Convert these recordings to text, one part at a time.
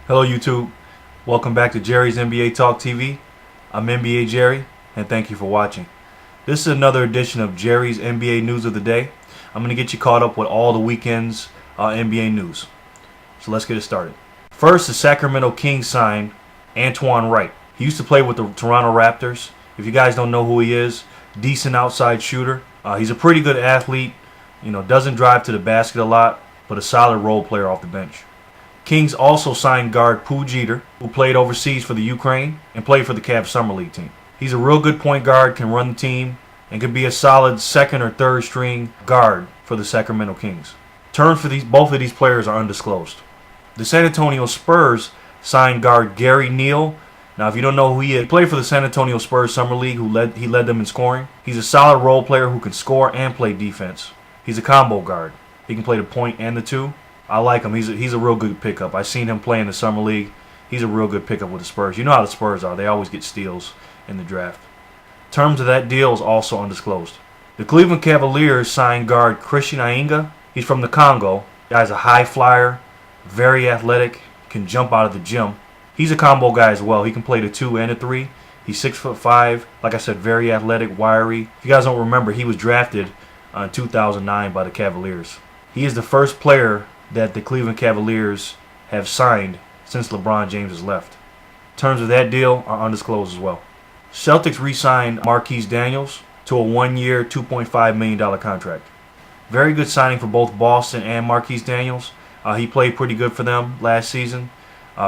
Hello YouTube, welcome back to Jerry's NBA Talk TV. I'm NBA Jerry, and thank you for watching. This is another edition of Jerry's NBA News of the Day. I'm going to get you caught up with all the weekend's NBA news. So let's get it started. First, the Sacramento Kings signed Antoine Wright. He used to play with the Toronto Raptors. If you guys don't know who he is, decent outside shooter. He's a pretty good athlete, doesn't drive to the basket a lot, but a solid role player off the bench. Kings also signed guard Pooh Jeter, who played overseas for the Ukraine and played for the Cavs Summer League team. He's a real good point guard, can run the team, and can be a solid second or third string guard for the Sacramento Kings. Terms for both of these players are undisclosed. The San Antonio Spurs signed guard Gary Neal. Now, if you don't know who he is, he played for the San Antonio Spurs Summer League, he led them in scoring. He's a solid role player who can score and play defense. He's a combo guard. He can play the point and the two. I like him. He's a real good pickup. I've seen him play in the Summer League. He's a real good pickup with the Spurs. You know how the Spurs are. They always get steals in the draft. Terms of that deal is also undisclosed. The Cleveland Cavaliers signed guard Christian Ainga. He's from the Congo. Guy's a high flyer, very athletic, can jump out of the gym. He's a combo guy as well. He can play the 2 and the 3. He's 6'5". Like I said, very athletic, wiry. If you guys don't remember, he was drafted in 2009 by the Cavaliers. He is the first player that the Cleveland Cavaliers have signed since LeBron James has left. Terms of that deal are undisclosed as well. Celtics re-signed Marquise Daniels to a 1-year, $2.5 million contract. Very good signing for both Boston and Marquise Daniels. He played pretty good for them last season.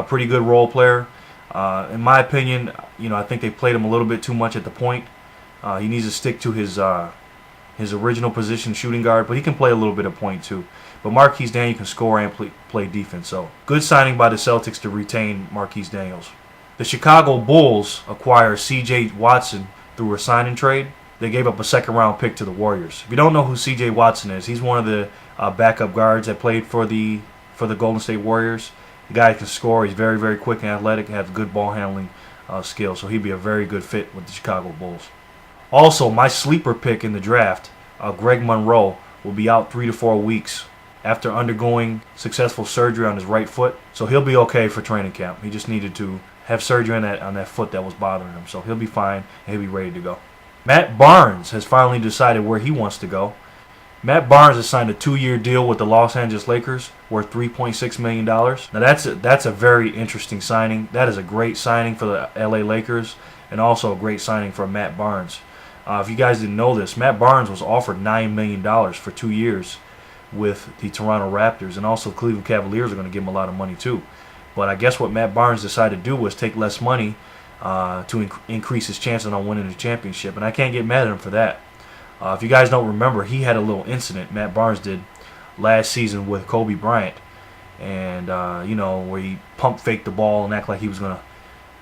Pretty good role player. In my opinion, I think they played him a little bit too much at the point. He needs to stick to his original position, shooting guard, but he can play a little bit of point too. But Marquise Daniels can score and play defense, so good signing by the Celtics to retain Marquise Daniels. The Chicago Bulls acquire C.J. Watson through a sign-and trade. They gave up a second-round pick to the Warriors. If you don't know who C.J. Watson is, he's one of the backup guards that played for the Golden State Warriors. The guy can score. He's very, very quick and athletic, has good ball handling skills, so he'd be a very good fit with the Chicago Bulls. Also, my sleeper pick in the draft, Greg Monroe, will be out 3 to 4 weeks after undergoing successful surgery on his right foot. So he'll be okay for training camp. He just needed to have surgery on that foot that was bothering him. So he'll be fine and he'll be ready to go. Matt Barnes has finally decided where he wants to go. Matt Barnes has signed a 2-year deal with the Los Angeles Lakers worth $3.6 million. Now that's a very interesting signing. That is a great signing for the LA Lakers and also a great signing for Matt Barnes. If you guys didn't know this, Matt Barnes was offered $9 million for 2 years with the Toronto Raptors, and also Cleveland Cavaliers are going to give him a lot of money too. But I guess what Matt Barnes decided to do was take less money to increase his chances on winning the championship, and I can't get mad at him for that. If you guys don't remember, he had a little incident, Matt Barnes did, last season with Kobe Bryant, and where he pump faked the ball and act like he was going to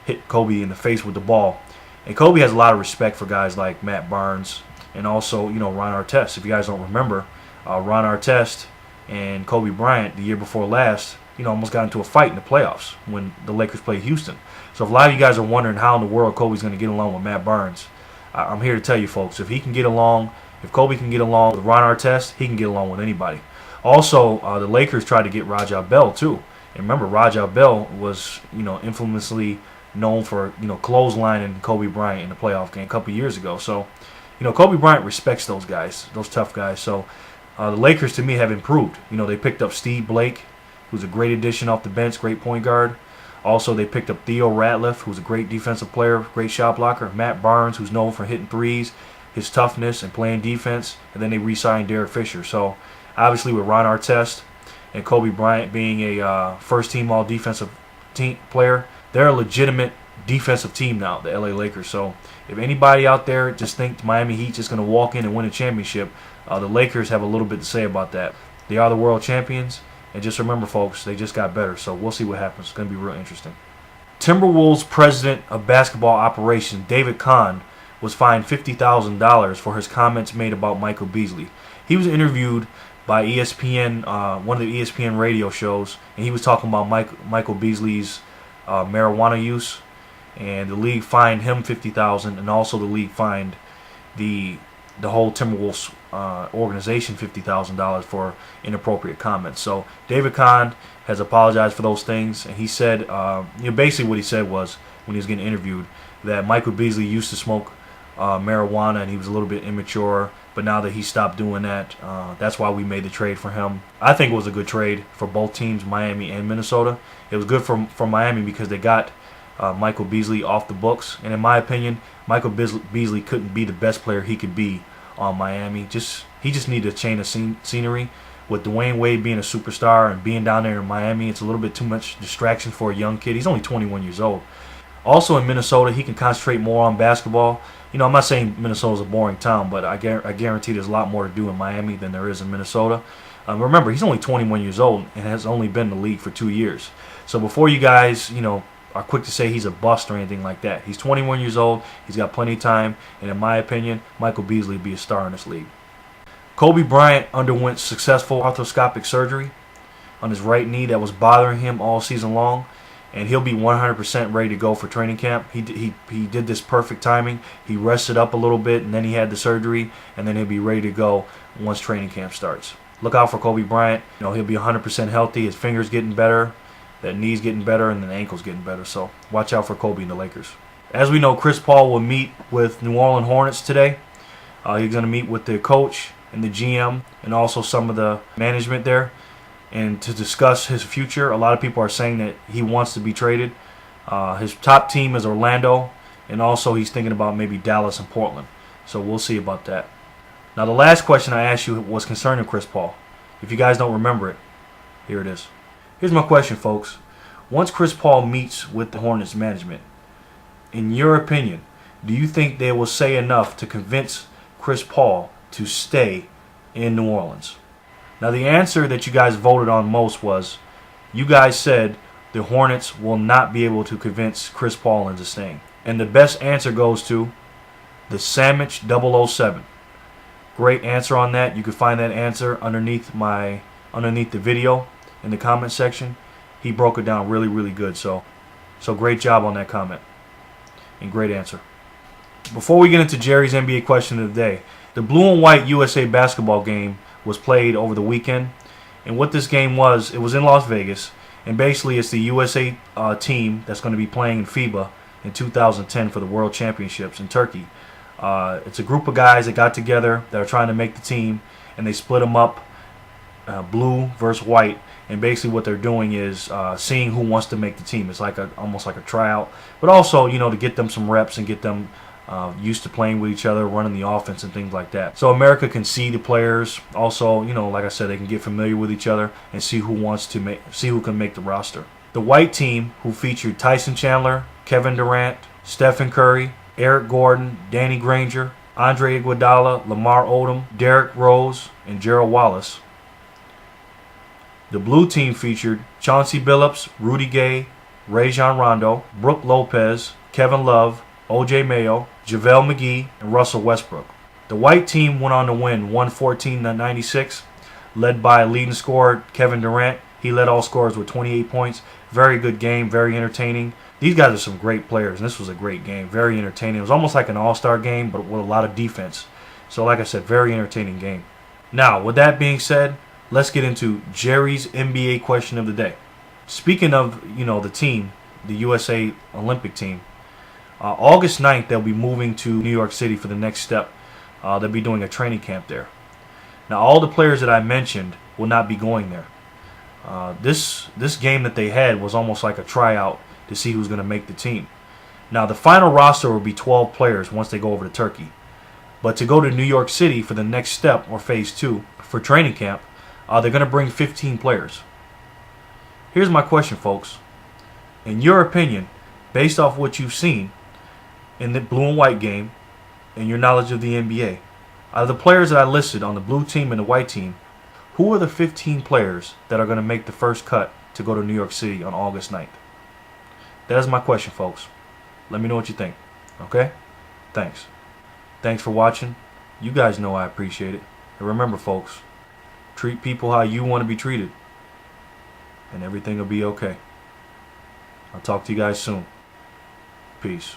hit Kobe in the face with the ball. And Kobe has a lot of respect for guys like Matt Barnes and also, Ron Artest. If you guys don't remember, Ron Artest and Kobe Bryant the year before last, almost got into a fight in the playoffs when the Lakers played Houston. So if a lot of you guys are wondering how in the world Kobe's going to get along with Matt Barnes, I'm here to tell you folks, if Kobe can get along with Ron Artest, he can get along with anybody. Also, the Lakers tried to get Raja Bell too. And remember, Raja Bell was, infamously known for, clotheslining Kobe Bryant in the playoff game a couple years ago. So, Kobe Bryant respects those guys, those tough guys. So, the Lakers, to me, have improved. They picked up Steve Blake, who's a great addition off the bench, great point guard. Also, they picked up Theo Ratliff, who's a great defensive player, great shot blocker. Matt Barnes, who's known for hitting threes, his toughness and playing defense. And then they re-signed Derek Fisher. So, obviously, with Ron Artest and Kobe Bryant being a first-team all-defensive team player, they're a legitimate defensive team now, the LA Lakers. So if anybody out there just think Miami Heat's just going to walk in and win a championship, the Lakers have a little bit to say about that. They are the world champions, and just remember, folks, they just got better. So we'll see what happens. It's going to be real interesting. Timberwolves president of basketball operations, David Kahn, was fined $50,000 for his comments made about Michael Beasley. He was interviewed by ESPN, one of the ESPN radio shows, and he was talking about Michael Beasley's marijuana use, and the league fined him $50,000, and also the league fined the the whole Timberwolves organization $50,000 for inappropriate comments. So David Kahn has apologized for those things, and he said, basically what he said was, when he was getting interviewed, that Michael Beasley used to smoke marijuana and he was a little bit immature, but now that he stopped doing that, that's why we made the trade for him. I think it was a good trade for both teams, Miami and Minnesota. It was good for Miami because they got Michael Beasley off the books, and in my opinion, Michael Beasley couldn't be the best player he could be on Miami. He just needed a change of scenery. With Dwayne Wade being a superstar and being down there in Miami, it's a little bit too much distraction for a young kid. He's only 21 years old. Also in Minnesota, he can concentrate more on basketball. I'm not saying Minnesota's a boring town, but I guarantee there's a lot more to do in Miami than there is in Minnesota. Remember, he's only 21 years old and has only been in the league for 2 years. So before you guys, are quick to say he's a bust or anything like that, he's 21 years old. He's got plenty of time, and in my opinion, Michael Beasley would be a star in this league. Kobe Bryant underwent successful arthroscopic surgery on his right knee that was bothering him all season long, and he'll be 100% ready to go for training camp. He did this perfect timing. He rested up a little bit, and then he had the surgery, and then he'll be ready to go once training camp starts. Look out for Kobe Bryant. He'll be 100% healthy. His finger's getting better, that knee's getting better, and then the ankle's getting better. So watch out for Kobe and the Lakers. As we know, Chris Paul will meet with New Orleans Hornets today. He's going to meet with the coach and the GM and also some of the management there, and to discuss his future. A lot of people are saying that he wants to be traded. His top team is Orlando, and also he's thinking about maybe Dallas and Portland. So we'll see about that. Now, the last question I asked you was concerning Chris Paul. If you guys don't remember it, here it is. Here's my question, folks. Once Chris Paul meets with the Hornets management, in your opinion, do you think they will say enough to convince Chris Paul to stay in New Orleans? Now, the answer that you guys voted on most was, you guys said the Hornets will not be able to convince Chris Paul into staying. And the best answer goes to the Sandwich 007. Great answer on that. You can find that answer underneath the video in the comment section. He broke it down really, really good. So great job on that comment. And great answer. Before we get into Jerry's NBA question of the day, the blue and white USA basketball game was played over the weekend. And what this game was, it was in Las Vegas. And basically it's the USA team that's going to be playing in FIBA in 2010 for the World Championships in Turkey. It's a group of guys that got together that are trying to make the team, and they split them up, blue versus white. And basically what they're doing is seeing who wants to make the team. It's like almost like a tryout, but also to get them some reps and get them used to playing with each other, running the offense and things like that. So America can see the players. Also, like I said, they can get familiar with each other and see who can make the roster. The white team, who featured Tyson Chandler, Kevin Durant, Stephen Curry, Eric Gordon, Danny Granger, Andre Iguodala, Lamar Odom, Derrick Rose, and Gerald Wallace. The blue team featured Chauncey Billups, Rudy Gay, Rajon Rondo, Brook Lopez, Kevin Love, O.J. Mayo, JaVale McGee, and Russell Westbrook. The white team went on to win 114-96, led by leading scorer Kevin Durant. He led all scorers with 28 points. Very good game, very entertaining. These guys are some great players, and this was a great game, very entertaining. It was almost like an all-star game, but with a lot of defense. So like I said, very entertaining game. Now, with that being said, let's get into Jerry's NBA question of the day. Speaking of, the team, the USA Olympic team, August 9th, they'll be moving to New York City for the next step. They'll be doing a training camp there. Now, all the players that I mentioned will not be going there. This game that they had was almost like a tryout to see who's going to make the team. Now, the final roster will be 12 players once they go over to Turkey. But to go to New York City for the next step, or phase 2, for training camp, they're going to bring 15 players. Here's my question, folks. In your opinion, based off what you've seen in the blue and white game and your knowledge of the NBA, out of the players that I listed on the blue team and the white team, who are the 15 players that are going to make the first cut to go to New York City on August 9th? That is my question, folks. Let me know what you think. Okay? Thanks. Thanks for watching. You guys know I appreciate it. And remember, folks, treat people how you want to be treated, and everything will be okay. I'll talk to you guys soon. Peace.